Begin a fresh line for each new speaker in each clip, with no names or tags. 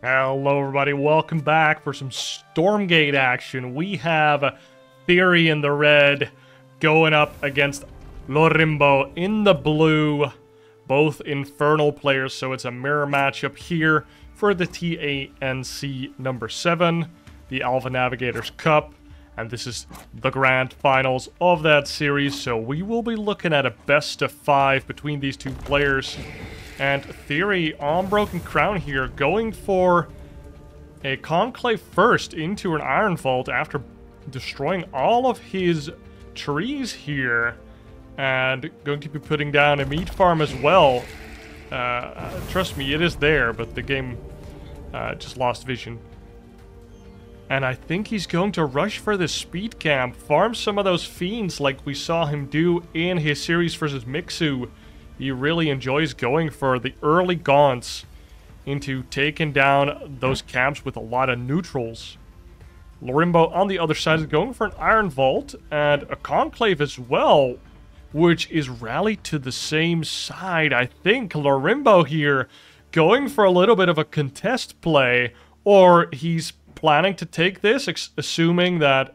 Hello everybody, welcome back for some StormGate action. We have TheoRy in the red going up against Lorimbo in the blue. Both Infernal players, so it's a mirror matchup here for the TANC number 7, the Alpha Navigators Cup. And this is the grand finals of that series, so we will be looking at a best of 5 between these two players. And TheoRy on Broken Crown here, going for a Conclave first into an Iron Vault after destroying all of his trees here. And going to be putting down a meat farm as well. Trust me, it is there, but the game just lost vision. And I think he's going to rush for the speed camp, farm some of those fiends like we saw him do in his series versus Mixu. He really enjoys going for the early gaunts into taking down those camps with a lot of neutrals. Lorimbo on the other side is going for an Iron Vault and a Conclave as well, which is rallied to the same side. I think Lorimbo here going for a little bit of a contest play, or he's planning to take this, assuming that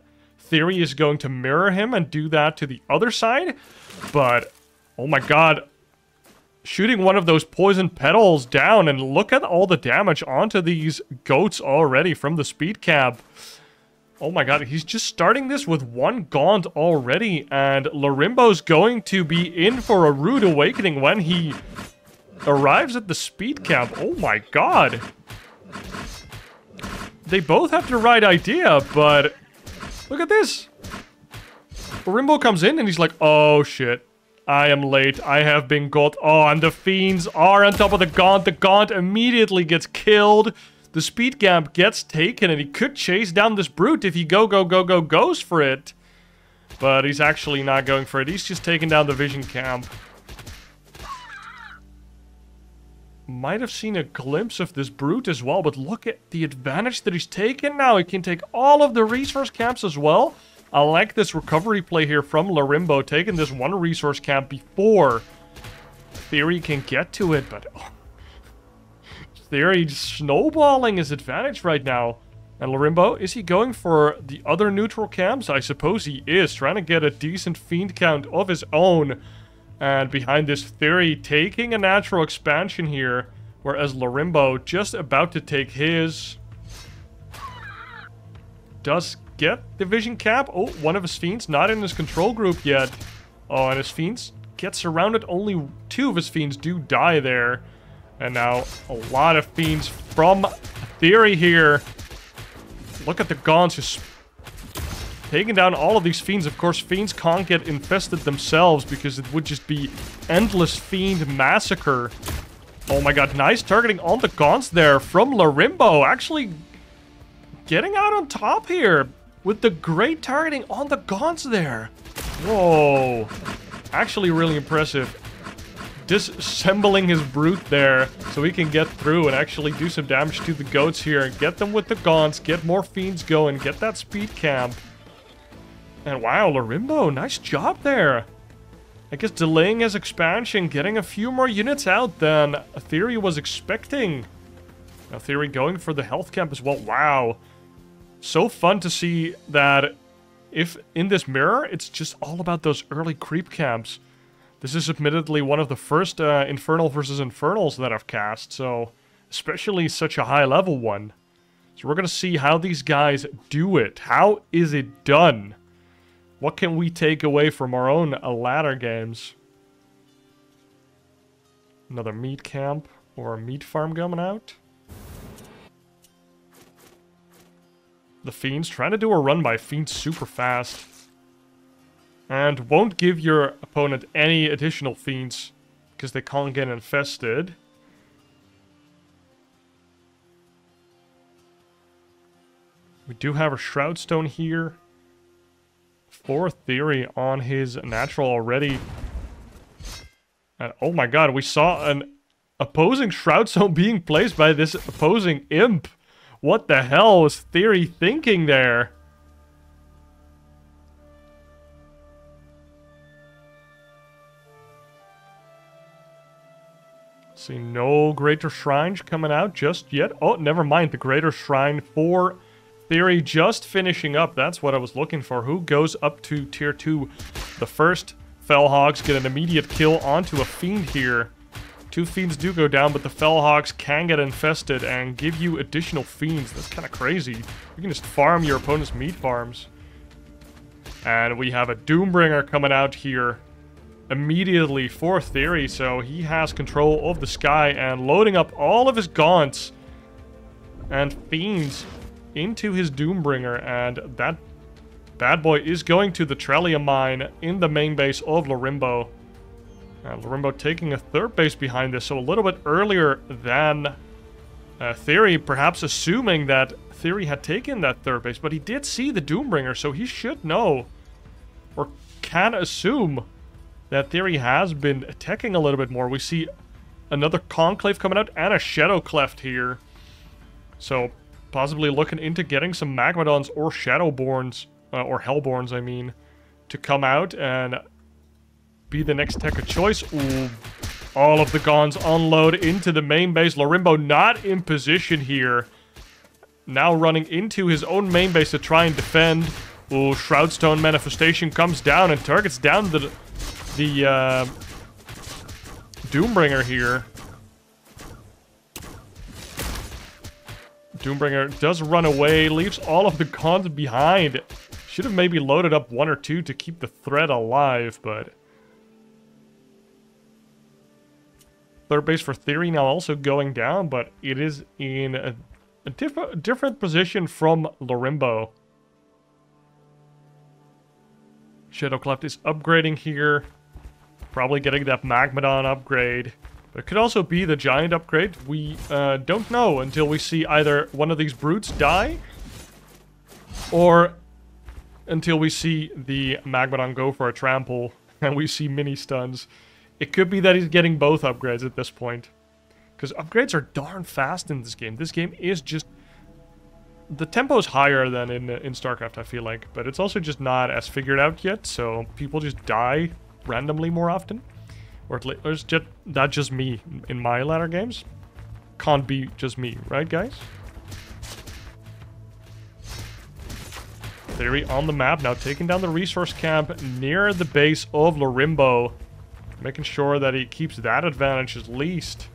TheoRy is going to mirror him and do that to the other side. But, oh my god, shooting one of those poison petals down, and look at all the damage onto these goats already from the speed cab. Oh my god, he's just starting this with one gaunt already, and Lorimbo's going to be in for a rude awakening when he arrives at the speed cab. Oh my god. They both have the right idea, but look at this. Lorimbo comes in and he's like, oh shit. I am late. I have been got. Oh, and the fiends are on top of the gaunt. The gaunt immediately gets killed. The speed camp gets taken, and he could chase down this brute if he goes for it. But he's actually not going for it. He's just taking down the vision camp. Might have seen a glimpse of this brute as well, but look at the advantage that he's taken now. He can take all of the resource camps as well. I like this recovery play here from Lorimbo, taking this one resource camp before TheoRy can get to it, but TheoRy snowballing his advantage right now. And Lorimbo, is he going for the other neutral camps? I suppose he is, trying to get a decent fiend count of his own. And behind this, TheoRy taking a natural expansion here, whereas Lorimbo just about to take his. Does get the vision cap. Oh, one of his fiends not in his control group yet. Oh, and his fiends get surrounded. Only 2 of his fiends do die there. And now a lot of fiends from TheoRy here. Look at the gaunts just taking down all of these fiends. Of course, fiends can't get infested themselves because it would just be endless fiend massacre. Oh my god, nice targeting on the gaunts there from Lorimbo. Actually getting out on top here with the great targeting on the gaunts there. Whoa. Actually really impressive. Disassembling his brute there so he can get through and actually do some damage to the goats here and get them with the gaunts, get more fiends going, get that speed camp. And wow, Lorimbo, nice job there. I guess delaying his expansion, getting a few more units out than TheoRy was expecting. Now TheoRy going for the health camp as well. Wow. So fun to see that if in this mirror, it's just all about those early creep camps. This is admittedly one of the first Infernal versus Infernals that I've cast, so especially such a high level one. So we're going to see how these guys do it. How is it done? What can we take away from our own ladder games? Another meat camp or a meat farm coming out. The fiends trying to do a run by fiends super fast. And won't give your opponent any additional fiends because they can't get infested. We do have a Shroud Stone here for TheoRy on his natural already. And oh my god, we saw an opposing Shroud Stone being placed by this opposing imp. What the hell was TheoRy thinking there? See, no Greater Shrine coming out just yet. Oh, never mind. The Greater Shrine for TheoRy just finishing up. That's what I was looking for. Who goes up to Tier 2? The first Fellhogs get an immediate kill onto a Fiend here. 2 Fiends do go down, but the Fellhogs can get infested and give you additional Fiends. That's kind of crazy. You can just farm your opponent's meat farms. And we have a Doombringer coming out here immediately for TheoRy, so he has control of the sky and loading up all of his gaunts and fiends into his Doombringer, and that bad boy is going to the Trellium mine in the main base of Lorimbo. And Lorimbo taking a third base behind this, so a little bit earlier than TheoRy, perhaps assuming that TheoRy had taken that third base, but he did see the Doombringer, so he should know, or can assume, that TheoRy has been attacking a little bit more. We see another Conclave coming out and a Shadow Cleft here. So, possibly looking into getting some Magmadons or Shadowborns, or Hellborns, I mean, to come out and be the next tech of choice. Ooh, all of the Gons unload into the main base. Lorimbo not in position here. Now running into his own main base to try and defend. Ooh, Shroudstone Manifestation comes down and targets down the Doombringer here. Doombringer does run away, leaves all of the Gons behind. Should have maybe loaded up 1 or 2 to keep the threat alive, but... Third base for TheoRy now also going down, but it is in a different position from Lorimbo. Shadowcleft is upgrading here. Probably getting that Magmadon upgrade. But it could also be the Giant upgrade. We don't know until we see either one of these Brutes die, or until we see the Magmadon go for a trample and we see mini stuns. It could be that he's getting both upgrades at this point. Because upgrades are darn fast in this game. This game is just... The tempo is higher than in StarCraft, I feel like. But it's also just not as figured out yet, so people just die randomly more often. Or it's just, not just me in my latter games. Can't be just me, right guys? TheoRy on the map, now taking down the resource camp near the base of Lorimbo. Making sure that he keeps that advantage at least.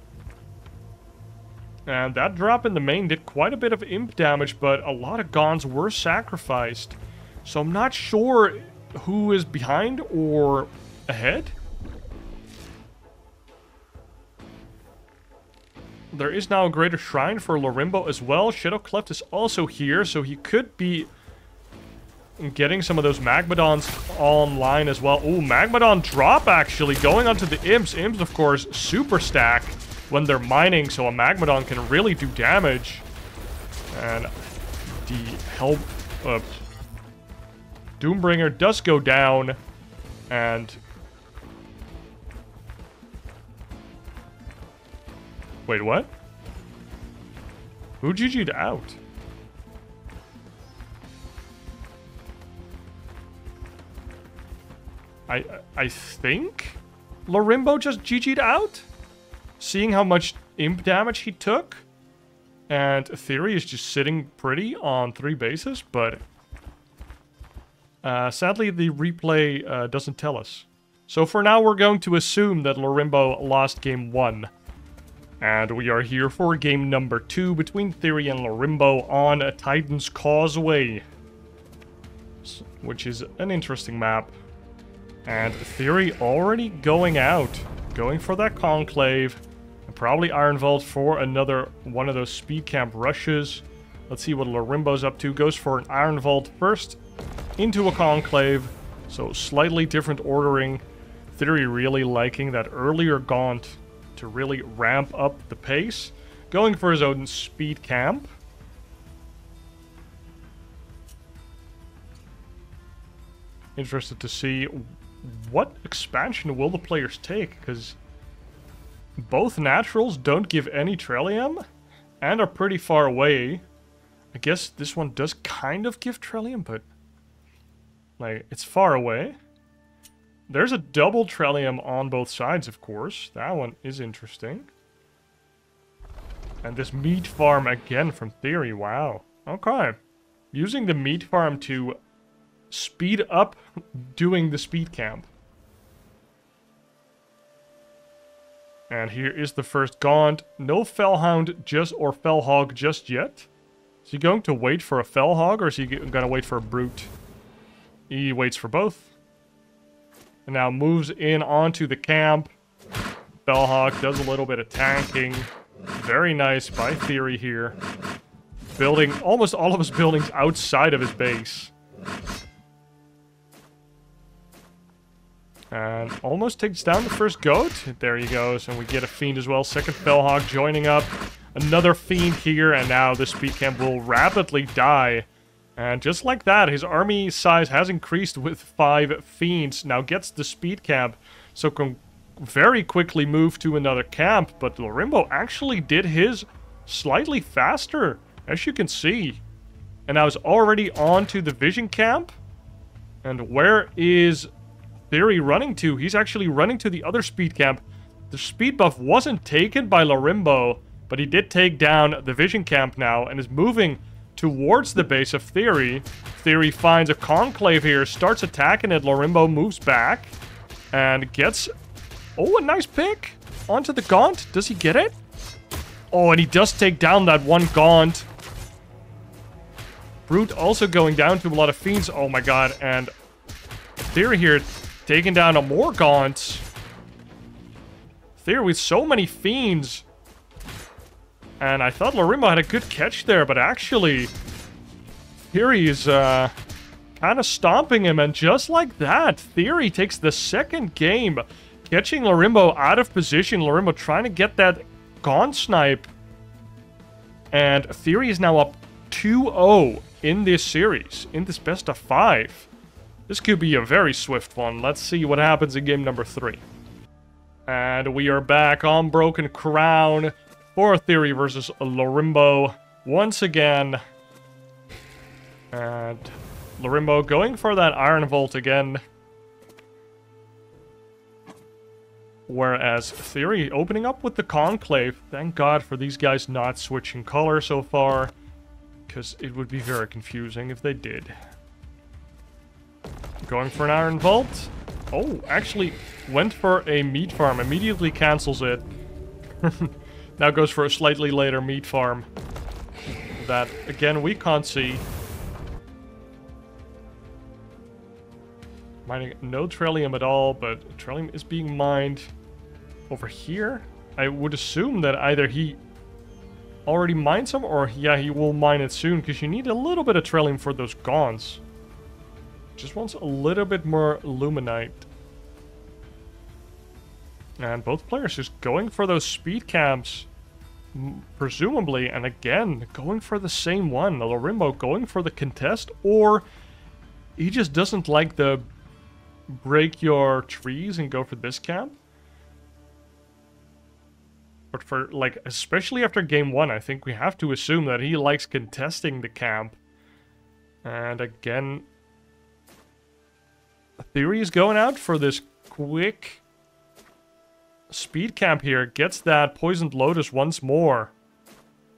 And that drop in the main did quite a bit of imp damage, but a lot of Gons were sacrificed. So I'm not sure who is behind or ahead. There is now a Greater Shrine for Lorimbo as well. Shadowcleft is also here, so he could be getting some of those Magmadons online as well. Ooh, Magmadon drop actually going onto the Imps. Imps, of course, super stack when they're mining, so a Magmadon can really do damage. And the Doombringer does go down, and... Wait, what? Who GG'd out? I think Lorimbo just GG'd out? Seeing how much imp damage he took? And TheoRy is just sitting pretty on 3 bases, but... sadly, the replay doesn't tell us. So for now, we're going to assume that Lorimbo lost game 1. And we are here for game number 2 between TheoRy and Lorimbo on Titan's Causeway. Which is an interesting map. And TheoRy already going out. Going for that Conclave. And probably Iron Vault for another one of those speed camp rushes. Let's see what Lorimbo's up to. Goes for an Iron Vault first. Into a Conclave. So slightly different ordering. TheoRy really liking that earlier Gaunt to really ramp up the pace. Going for his own speed camp. Interested to see what expansion will the players take, because both naturals don't give any Trellium and are pretty far away. I guess this one does kind of give Trellium, but like it's far away. There's a double Trellium on both sides, of course. That one is interesting. And this meat farm again from TheoRy. Wow. Okay. Using the meat farm to speed up doing the speed camp. And here is the first Gaunt. No Fellhound or Fellhog just yet. Is he going to wait for a Fellhog or is he going to wait for a Brute? He waits for both. And now moves in onto the camp. Fellhog does a little bit of tanking. Very nice by TheoRy here. Building almost all of his buildings outside of his base. And almost takes down the first goat. There he goes. And we get a Fiend as well. Second Fellhog joining up. Another Fiend here. And now the speed camp will rapidly die. And just like that, his army size has increased with 5 Fiends. Now gets the speed camp. So can very quickly move to another camp. But Lorimbo actually did his slightly faster, as you can see. And I was already on to the Vision camp. And where is TheoRy running to? He's actually running to the other speed camp. The speed buff wasn't taken by Lorimbo, but he did take down the Vision camp now and is moving towards the base of TheoRy. TheoRy finds a Conclave here, starts attacking it. Lorimbo moves back and gets... Oh, a nice pick onto the Gaunt. Does he get it? Oh, and he does take down that one Gaunt. Brute also going down to a lot of Fiends. Oh my god, and TheoRy here taking down a more Gaunt. TheoRy with so many Fiends. And I thought Lorimbo had a good catch there, but actually TheoRy is kind of stomping him, and just like that, TheoRy takes the second game, catching Lorimbo out of position. Lorimbo trying to get that Gaunt snipe. And TheoRy is now up 2-0 in this series, in this best of 5. This could be a very swift one. Let's see what happens in game number 3. And we are back on Broken Crown for TheoRy versus Lorimbo once again. And Lorimbo going for that Iron Vault again. Whereas TheoRy opening up with the Conclave. Thank God for these guys not switching color so far, because it would be very confusing if they did. Going for an Iron Vault. Oh, actually went for a meat farm. Immediately cancels it. Now goes for a slightly later meat farm. That, again, we can't see. Mining no Trellium at all, but Trellium is being mined over here. I would assume that either he already mined some, or yeah, he will mine it soon, because you need a little bit of Trellium for those Gaunts. Just wants a little bit more Luminite. And both players just going for those speed camps, presumably, and again, going for the same one. Lorimbo going for the contest, or he just doesn't like the break your trees and go for this camp. But for, like, especially after game 1, I think we have to assume that he likes contesting the camp. And again, TheoRy is going out for this quick speed camp here. Gets that Poisoned Lotus once more.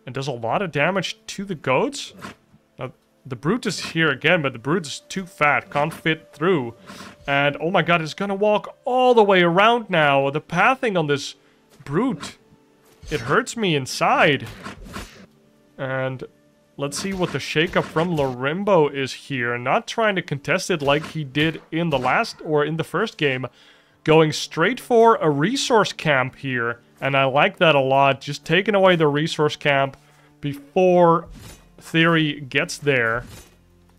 And does a lot of damage to the goats. Now, the Brute is here again, but the Brute is too fat. Can't fit through. And, oh my god, it's gonna walk all the way around now. The pathing on this Brute, it hurts me inside. And let's see what the shakeup from Lorimbo is here. Not trying to contest it like he did in the last, or in the first game. Going straight for a resource camp here. And I like that a lot. Just taking away the resource camp before TheoRy gets there.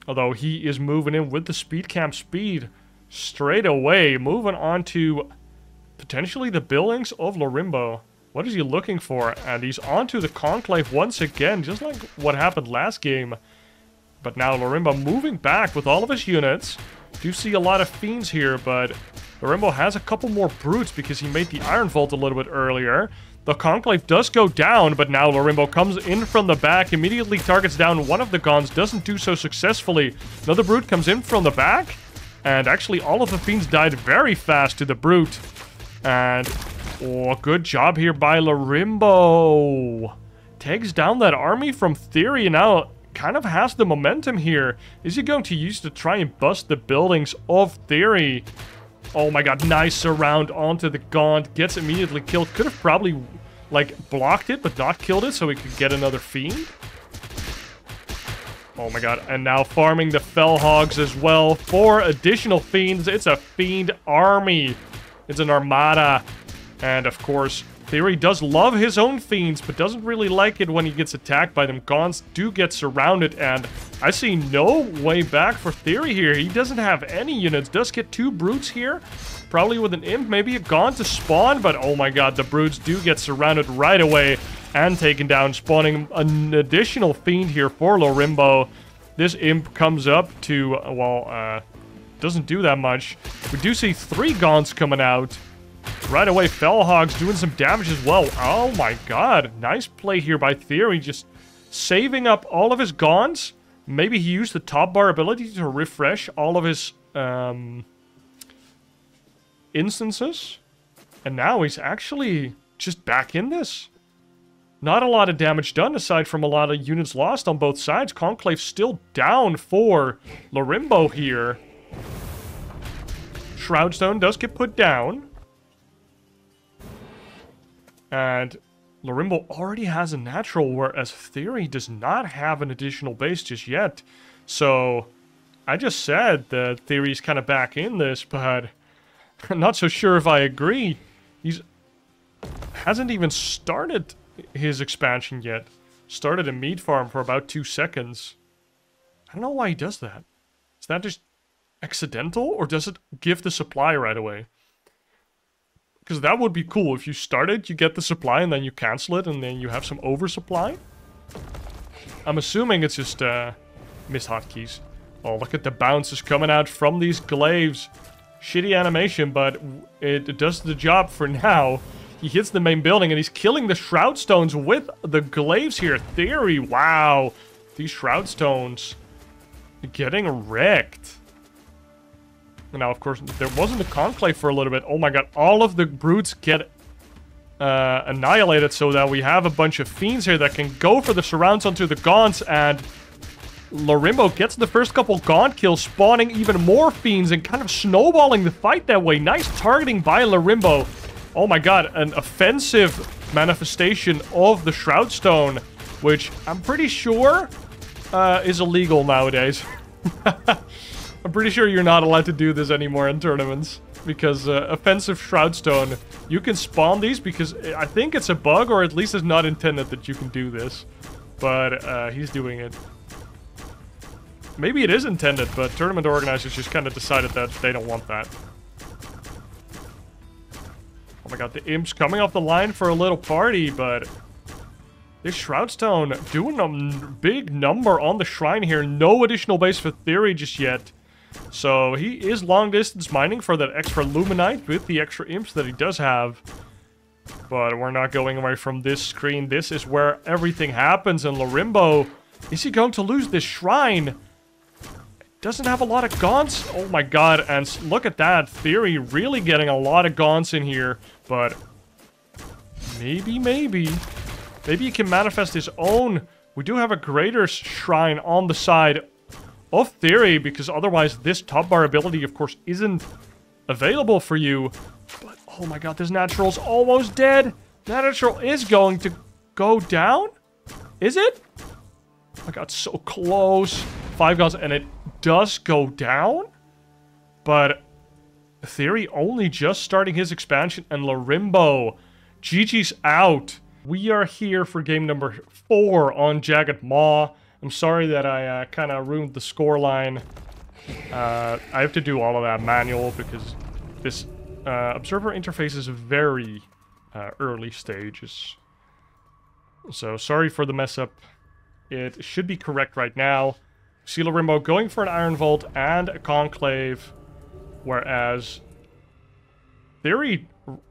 Although he is moving in with the speed camp speed straight away. Moving on to potentially the buildings of Lorimbo. What is he looking for? And he's onto the Conclave once again, just like what happened last game. But now Lorimbo moving back with all of his units. Do see a lot of Fiends here, but Lorimbo has a couple more Brutes because he made the Iron Vault a little bit earlier. The Conclave does go down, but now Lorimbo comes in from the back, immediately targets down one of the Gaunts, doesn't do so successfully. Another Brute comes in from the back, and actually all of the Fiends died very fast to the Brute. And, oh, good job here by Lorimbo. takes down that army from TheoRy and now kind of has the momentum here. Is he going to use to try and bust the buildings of TheoRy? Oh my god, nice surround onto the Gaunt. Gets immediately killed. Could have probably, like, blocked it, but not killed it so he could get another Fiend. Oh my god, and now farming the Fell Hogs as well. 4 additional Fiends. It's a Fiend army. It's an armada. And of course, TheoRy does love his own Fiends, but doesn't really like it when he gets attacked by them. Gaunts do get surrounded, and I see no way back for TheoRy here. He doesn't have any units. Does get 2 Brutes here, probably with an Imp, maybe a Gaunt to spawn, but oh my god, the Brutes do get surrounded right away and taken down, spawning an additional Fiend here for Lorimbo. This Imp comes up to, well, doesn't do that much. We do see 3 Gaunts coming out. Right away, Fell Hogs doing some damage as well. Oh my god. Nice play here by TheoRy. Just saving up all of his Gaunts. Maybe he used the top bar ability to refresh all of his instances. And now he's actually just back in this. Not a lot of damage done aside from a lot of units lost on both sides. Conclave still down for Lorimbo here. Shroudstone does get put down. And Lorimbo already has a natural, whereas TheoRy does not have an additional base just yet. So, I just said that TheoRy's kind of back in this, but I'm not so sure if I agree. He's hasn't even started his expansion yet. Started a meat farm for about 2 seconds. I don't know why he does that. Is that just accidental, or does it give the supply right away? Because that would be cool. If you start it, you get the supply, and then you cancel it, and then you have some oversupply. I'm assuming it's just missed hotkeys. Oh, look at the bounces coming out from these glaives. Shitty animation, but it does the job for now. He hits the main building, and he's killing the Shroud Stones with the glaives here. TheoRy, wow. These Shroud Stones getting wrecked. Now, of course, there wasn't a Conclave for a little bit. Oh my god, all of the Brutes get annihilated so that we have a bunch of Fiends here that can go for the surrounds onto the Gaunts, and Lorimbo gets the first couple Gaunt kills, spawning even more Fiends and kind of snowballing the fight that way. Nice targeting by Lorimbo. Oh my god, an offensive manifestation of the Shroud Stone, which I'm pretty sure is illegal nowadays. I'm pretty sure you're not allowed to do this anymore in tournaments, because offensive Shroudstone, you can spawn these because I think it's a bug, or at least it's not intended that you can do this, but he's doing it. Maybe it is intended, but tournament organizers just kind of decided that they don't want that. Oh my god, the Imp's coming off the line for a little party, but this Shroudstone doing a big number on the shrine here. No additional base for TheoRy just yet. So he is long distance mining for that extra Luminite with the extra Imps that he does have. But we're not going away from this screen. This is where everything happens. And Lorimbo, is he going to lose this shrine? Doesn't have a lot of Gaunts. Oh my god, and look at that. TheoRy really getting a lot of Gaunts in here. But maybe he can manifest his own. We do have a greater shrine on the side of TheoRy, because otherwise this top bar ability, of course, isn't available for you. But, oh my god, this natural's almost dead. That natural is going to go down? Is it? Oh my god, so close. 5 Gaunts, and it does go down? But TheoRy only just starting his expansion, and Lorimbo, GG's out. We are here for game number 4 on Jagged Maw. I'm sorry that I kind of ruined the scoreline. I have to do all of that manual because this observer interface is very early stages. So sorry for the mess up. It should be correct right now. See Lorimbo going for an Iron Vault and a Conclave, whereas TheoRy,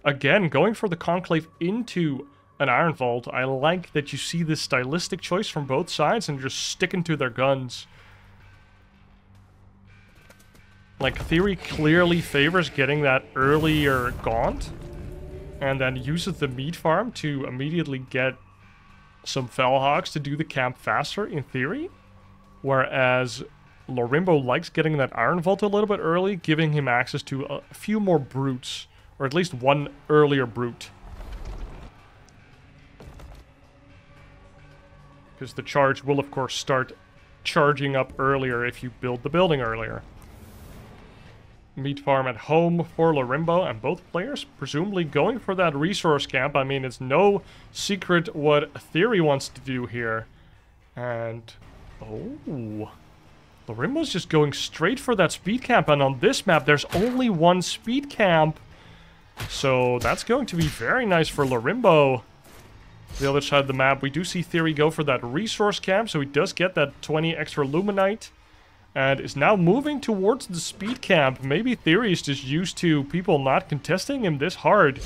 again, going for the Conclave into an Iron Vault. I like that you see this stylistic choice from both sides and just sticking to their guns. Like, TheoRy clearly favors getting that earlier Gaunt, and then uses the meat farm to immediately get some Fellhawks to do the camp faster, in theory. Whereas Lorimbo likes getting that Iron Vault a little bit early, giving him access to a few more brutes. Or at least one earlier brute. Because the charge will, of course, start charging up earlier if you build the building earlier. Meat farm at home for Lorimbo, and both players presumably going for that resource camp. I mean, it's no secret what TheoRy wants to do here. And... oh... Lorimbo's just going straight for that speed camp, and on this map there's only one speed camp. So that's going to be very nice for Lorimbo. The other side of the map, we do see TheoRy go for that resource camp, so he does get that 20 extra Luminite. And is now moving towards the speed camp. Maybe TheoRy is just used to people not contesting him this hard.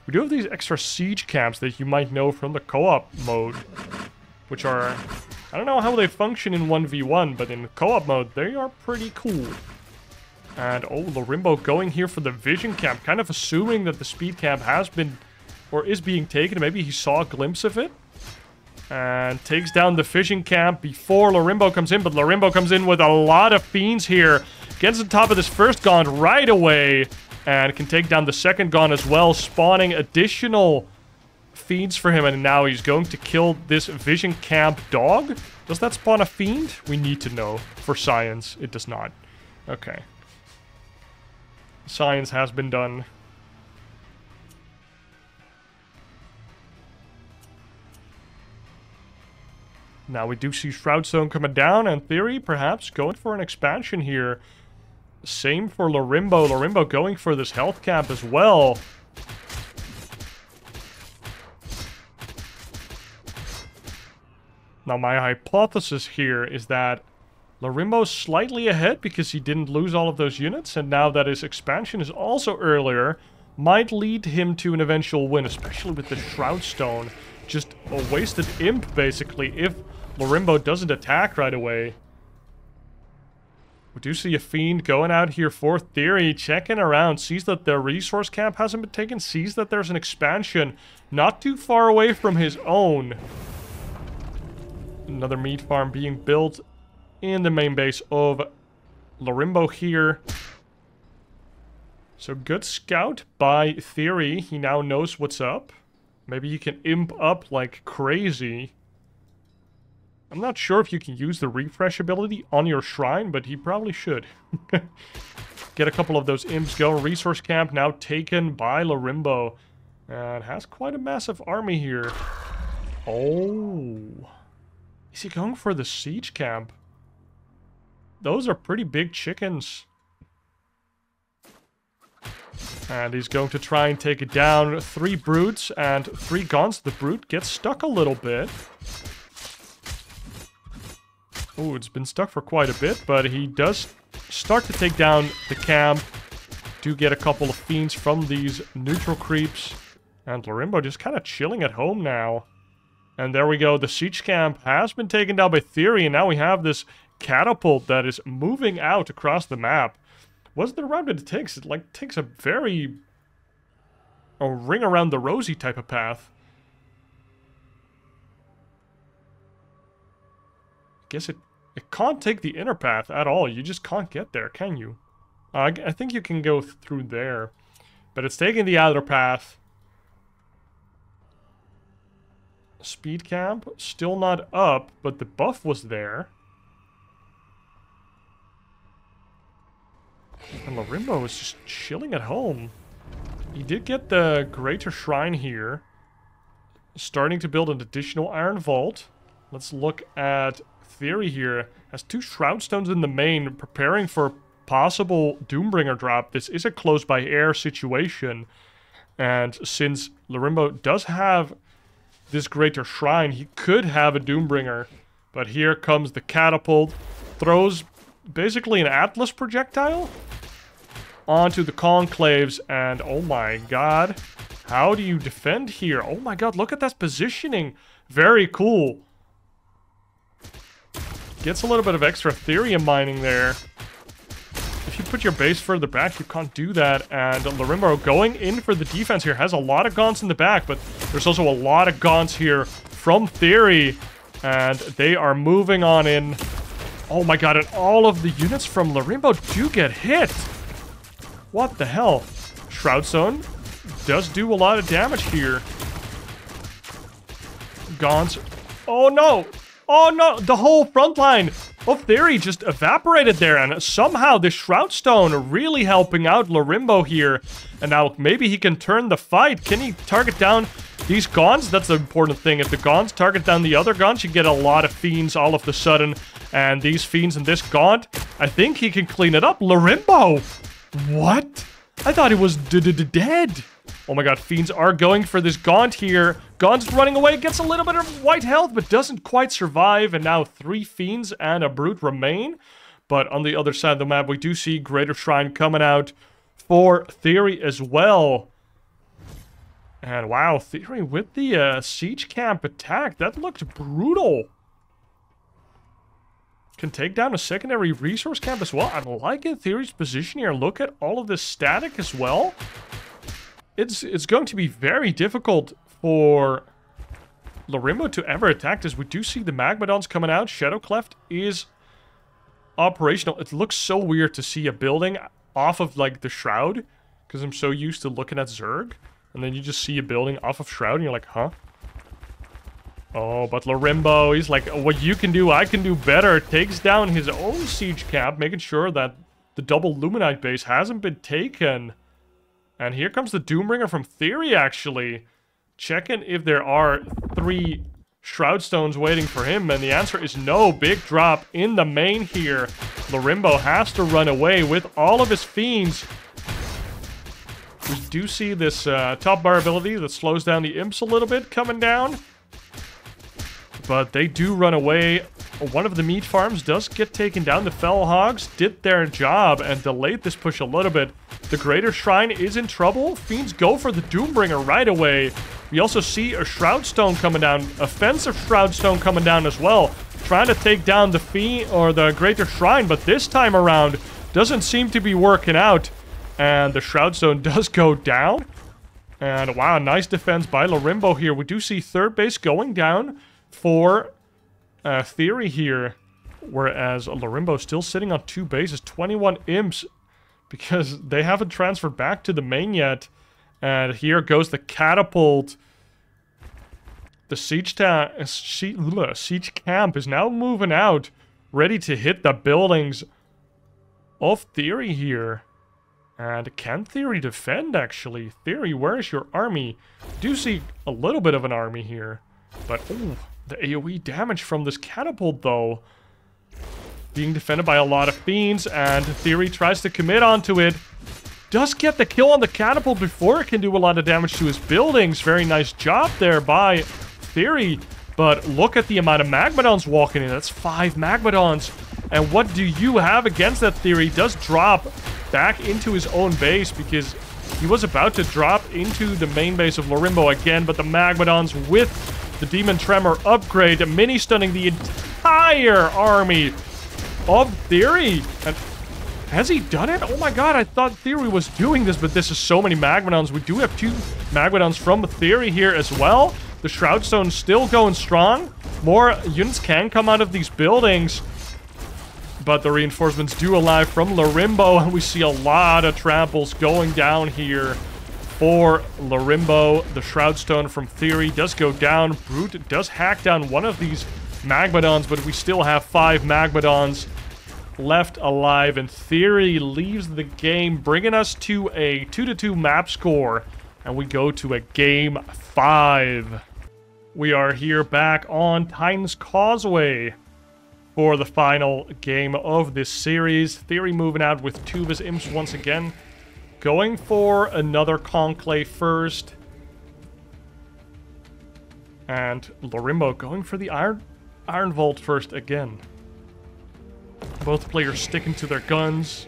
We do have these extra siege camps that you might know from the co-op mode. Which are... I don't know how they function in 1v1, but in co-op mode, they are pretty cool. And, oh, Lorimbo going here for the vision camp, kind of assuming that the speed camp has been, or is being taken. Maybe he saw a glimpse of it. And takes down the vision camp before Lorimbo comes in, but Lorimbo comes in with a lot of fiends here. Gets on top of this first Gaunt right away, and can take down the second Gaunt as well, spawning additional fiends for him, and now he's going to kill this vision camp dog. Does that spawn a fiend? We need to know. For science, it does not. Okay. Science has been done. Now we do see Shroudstone coming down, and TheoRy perhaps going for an expansion here. Same for Lorimbo. Lorimbo going for this health cap as well. Now my hypothesis here is that Lorimbo's slightly ahead because he didn't lose all of those units, and now that his expansion is also earlier, might lead him to an eventual win, especially with the Shroudstone. Just a wasted imp, basically, if Lorimbo doesn't attack right away. We do see a fiend going out here for TheoRy, checking around, sees that the resource camp hasn't been taken, sees that there's an expansion not too far away from his own. Another meat farm being built in the main base of Lorimbo here. So good scout by TheoRy. He now knows what's up. Maybe he can imp up like crazy. I'm not sure if you can use the refresh ability on your shrine, but he probably should. Get a couple of those imps going. Resource camp now taken by Lorimbo. And has quite a massive army here. Oh. Is he going for the siege camp? Those are pretty big chickens. And he's going to try and take it down. 3 brutes and 3 gaunts. The brute gets stuck a little bit. Oh, it's been stuck for quite a bit, but he does start to take down the camp. Do get a couple of fiends from these neutral creeps. And Lorimbo just kind of chilling at home now. And there we go. The siege camp has been taken down by TheoRy, and now we have this catapult that is moving out across the map. What's the route that it takes? It like takes a very... a ring around the rosy type of path. I guess it can't take the inner path at all. You just can't get there, can you? I think you can go through there. But it's taking the outer path. Speed camp, still not up, but the buff was there. And Lorimbo is just chilling at home. He did get the Greater Shrine here. Starting to build an additional Iron Vault. Let's look at TheoRy here. Has 2 Shroud Stones in the main, preparing for possible Doombringer drop. This is a close by air situation. And since Lorimbo does have this Greater Shrine, he could have a Doombringer. But here comes the Catapult. Throws basically an Atlas projectile onto the Conclaves, and oh my god, how do you defend here? Oh my god, look at that positioning. Very cool. Gets a little bit of extra Therium mining there. If you put your base further back, you can't do that. And Lorimbo going in for the defense here. Has a lot of gaunts in the back, but there's also a lot of gaunts here from TheoRy. And they are moving on in. Oh my god, and all of the units from Lorimbo do get hit. What the hell? Shroud Zone does do a lot of damage here. Gaunts. Oh no! Oh no! The whole front line of TheoRy just evaporated there, and somehow the Shroud Stone really helping out Lorimbo here. And now maybe he can turn the fight. Can he target down these Gaunts? That's the important thing. If the Gaunts target down the other Gaunts, you get a lot of Fiends all of a sudden. And these Fiends and this Gaunt, I think he can clean it up. Lorimbo! What? I thought he was dead. Oh my god, Fiends are going for this Gaunt here. Gaunt's running away, gets a little bit of white health, but doesn't quite survive. And now 3 Fiends and a Brute remain. But on the other side of the map, we do see Greater Shrine coming out for TheoRy as well. And wow, TheoRy with the Siege Camp attack. That looked brutal. Can take down a secondary resource camp as well. I like TheoRy's position here. Look at all of this static as well. It's going to be very difficult for Lorimbo to ever attack this. We do see the Magmadons coming out. Shadow Cleft is operational. It looks so weird to see a building off of, like, the Shroud. Because I'm so used to looking at Zerg. And then you just see a building off of Shroud and you're like, huh? Oh, but Lorimbo, he's like, what you can do, I can do better. Takes down his own siege camp, making sure that the double Luminite base hasn't been taken. And here comes the Doombringer from TheoRy, actually. Checking if there are 3 Shroud Stones waiting for him. And the answer is no. Big drop in the main here. Lorimbo has to run away with all of his Fiends. We do see this top bar ability that slows down the Imps a little bit coming down. But they do run away. One of the meat farms does get taken down. The Fell Hogs did their job and delayed this push a little bit. The Greater Shrine is in trouble. Fiends go for the Doombringer right away. We also see a Shroud Stone coming down. Offensive Shroud Stone coming down as well. Trying to take down the Fiend or the Greater Shrine, but this time around doesn't seem to be working out. And the Shroud Stone does go down. And wow, nice defense by Lorimbo here. We do see third base going down for TheoRy here, whereas Lorimbo still sitting on 2 bases, 21 imps, because they haven't transferred back to the main yet. And here goes the Catapult. The siege camp is now moving out, ready to hit the buildings of TheoRy here. And can TheoRy defend, actually? TheoRy, where is your army? Do see a little bit of an army here, but ooh, the AoE damage from this Catapult, though. Being defended by a lot of Fiends, and TheoRy tries to commit onto it. Does get the kill on the Catapult before it can do a lot of damage to his buildings. Very nice job there by TheoRy. But look at the amount of Magmadons walking in. That's 5 Magmadons. And what do you have against that TheoRy? Does drop back into his own base because he was about to drop into the main base of Lorimbo again. But the Magmadons with the Demon Tremor upgrade, mini-stunning the entire army of TheoRy. And has he done it? Oh my god, I thought TheoRy was doing this, but this is so many Magmadons. We do have 2 Magmadons from TheoRy here as well. The Shroud Stone still going strong. More units can come out of these buildings, but the reinforcements do arrive from Lorimbo, and we see a lot of tramples going down here for Lorimbo. The Shroud Stone from TheoRy does go down. Brute does hack down one of these Magmadons, but we still have 5 Magmadons left alive, and TheoRy leaves the game, bringing us to a 2-2 map score, and we go to a game 5. We are here back on Titan's Causeway for the final game of this series. TheoRy moving out with 2 of his imps once again, going for another Conclave first, and Lorimbo going for the Iron Vault first again. Both players sticking to their guns.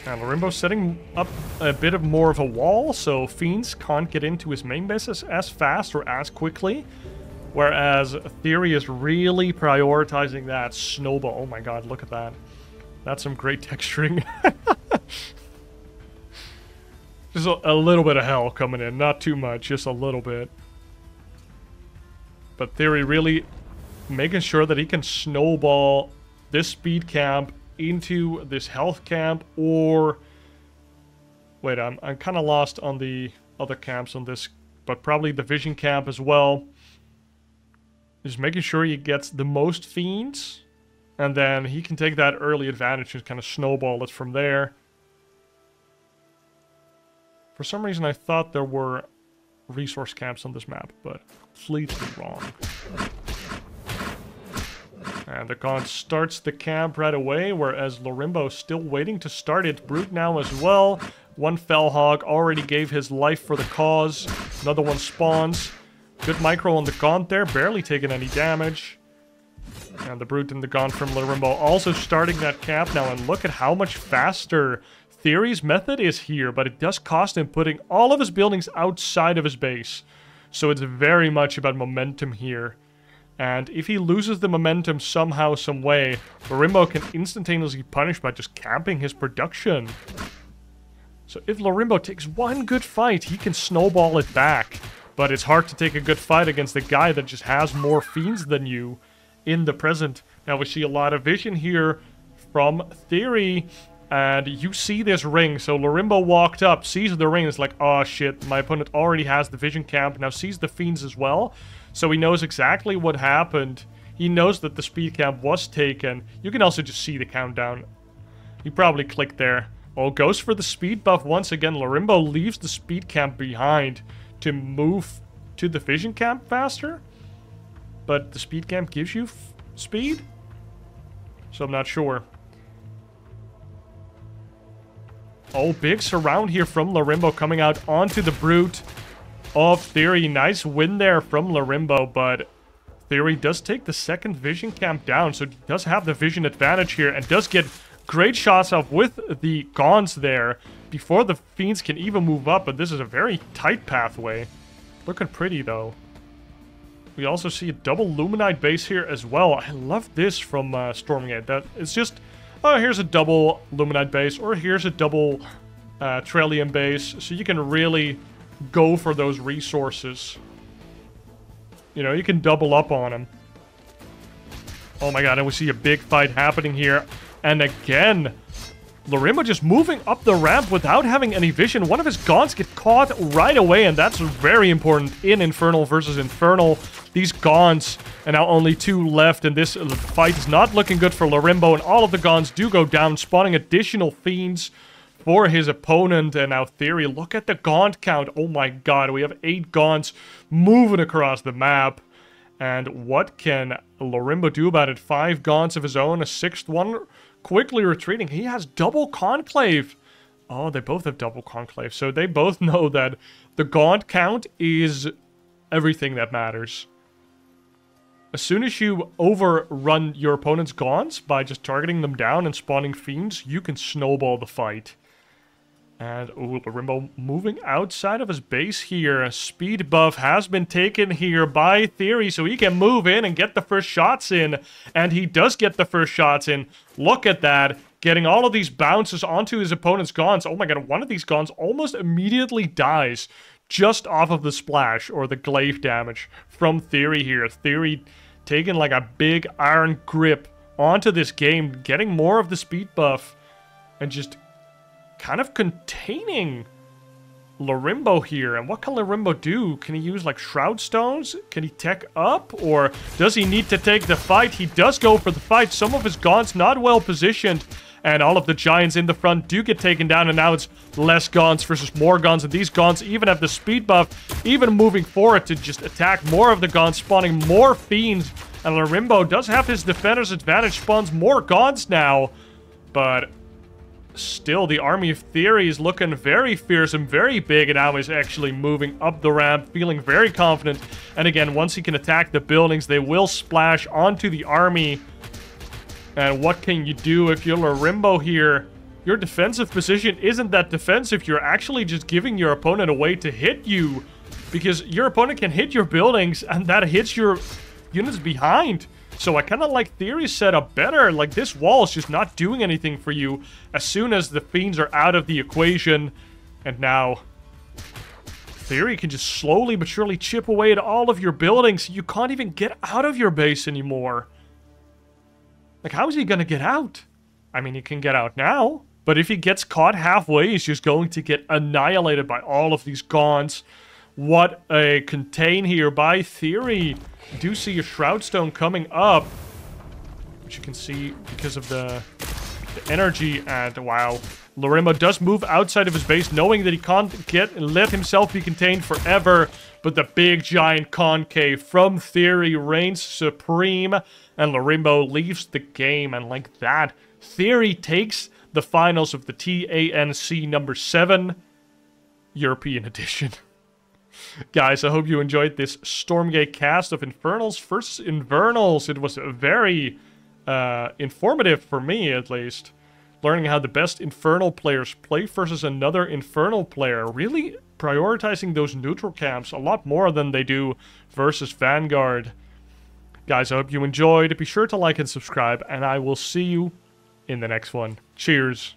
And Lorimbo setting up a bit of more of a wall, so Fiends can't get into his main base as fast or as quickly. Whereas TheoRy is really prioritizing that snowball. Oh my god, look at that. That's some great texturing. Just a little bit of hell coming in. Not too much, just a little bit. But TheoRy really making sure that he can snowball this speed camp into this health camp, or... Wait, I'm kind of lost on the other camps on this, but probably the vision camp as well. Just making sure he gets the most fiends, and then he can take that early advantage and kind of snowball it from there. For some reason, I thought there were resource camps on this map, but completely wrong. And the Gaunt starts the camp right away, whereas Lorimbo still waiting to start it. Brute now as well. One Fellhog already gave his life for the cause. Another one spawns. Good micro on the Gaunt there, barely taking any damage. And the Brute and the Gaunt from Lorimbo also starting that camp now. And look at how much faster TheoRy's method is here, but it does cost him putting all of his buildings outside of his base. So it's very much about momentum here. And if he loses the momentum somehow, some way, Lorimbo can instantaneously punish by just camping his production. So if Lorimbo takes one good fight, he can snowball it back. But it's hard to take a good fight against a guy that just has more fiends than you in the present. Now we see a lot of vision here from TheoRy. And you see this ring. So Lorimbo walked up, sees the ring, is like, oh shit, my opponent already has the vision camp. Now sees the fiends as well. So he knows exactly what happened. He knows that the speed camp was taken. You can also just see the countdown. He probably clicked there. Oh, goes for the speed buff once again. Lorimbo leaves the speed camp behind to move to the vision camp faster. But the speed camp gives you speed? So I'm not sure. Oh, big surround here from Lorimbo coming out onto the Brute of TheoRy. Nice win there from Lorimbo, but TheoRy does take the second vision camp down, so he does have the vision advantage here and does get great shots off with the Gaunts there before the Fiends can even move up, but this is a very tight pathway. Looking pretty, though. We also see a double Luminite base here as well. I love this from StormGate. That it's just... Oh, here's a double Luminite base, or here's a double Trillium base, so you can really go for those resources. You know, you can double up on them. Oh my god, and we see a big fight happening here. And again, Lorimbo just moving up the ramp without having any vision. One of his Gaunts get caught right away, and that's very important in Infernal versus Infernal. These Gaunts, and now only 2 left, and this fight is not looking good for Lorimbo, and all of the Gaunts do go down, spawning additional Fiends for his opponent. And now TheoRy, look at the Gaunt count. Oh my god, we have 8 Gaunts moving across the map. And what can Lorimbo do about it? 5 Gaunts of his own, a 6th one quickly retreating. He has double Conclave. Oh, they both have double Conclave. So they both know that the Gaunt count is everything that matters. As soon as you overrun your opponent's Gaunts by just targeting them down and spawning Fiends, you can snowball the fight. And, ooh, Lorimbo moving outside of his base here. A speed buff has been taken here by TheoRy, so he can move in and get the first shots in. And he does get the first shots in. Look at that. Getting all of these bounces onto his opponent's Gaunts. Oh my god, one of these Gaunts almost immediately dies just off of the splash or the glaive damage from TheoRy here. TheoRy taking like a big iron grip onto this game, getting more of the speed buff, and just kind of containing Lorimbo here. And what can Lorimbo do? Can he use like Shroud Stones? Can he tech up? Or does he need to take the fight? He does go for the fight. Some of his Gaunts not well positioned. And all of the Giants in the front do get taken down. And now it's less Gaunts versus more Gaunts. And these Gaunts even have the speed buff, even moving forward to just attack more of the Gaunts, spawning more Fiends. And Lorimbo does have his defender's advantage, spawns more Gaunts now. But still, the army of TheoRy is looking very fearsome, very big, and now is actually moving up the ramp, feeling very confident. And again, once he can attack the buildings, they will splash onto the army. And what can you do if you're Lorimbo here? Your defensive position isn't that defensive. You're actually just giving your opponent a way to hit you, because your opponent can hit your buildings, and that hits your units behind. So I kind of like TheoRy's setup better. Like, this wall is just not doing anything for you. As soon as the Fiends are out of the equation, And now TheoRy can just slowly but surely chip away at all of your buildings. You can't even get out of your base anymore. Like, how is he gonna get out? I mean, he can get out now, but if he gets caught halfway, he's just going to get annihilated by all of these gaunts. What a contain here by TheoRy. You do see a Shroud Stone coming up, which you can see because of the energy, and wow. Lorimbo does move outside of his base, knowing that he can't let himself be contained forever, but the big giant concave from TheoRy reigns supreme, and Lorimbo leaves the game, and like that, TheoRy takes the finals of the TANC number 7 European edition. Guys, I hope you enjoyed this StormGate cast of Infernals versus Infernals. It was very informative for me, at least. Learning how the best Infernal players play versus another Infernal player. Really prioritizing those neutral camps a lot more than they do versus Vanguard. Guys, I hope you enjoyed. Be sure to like and subscribe, and I will see you in the next one. Cheers.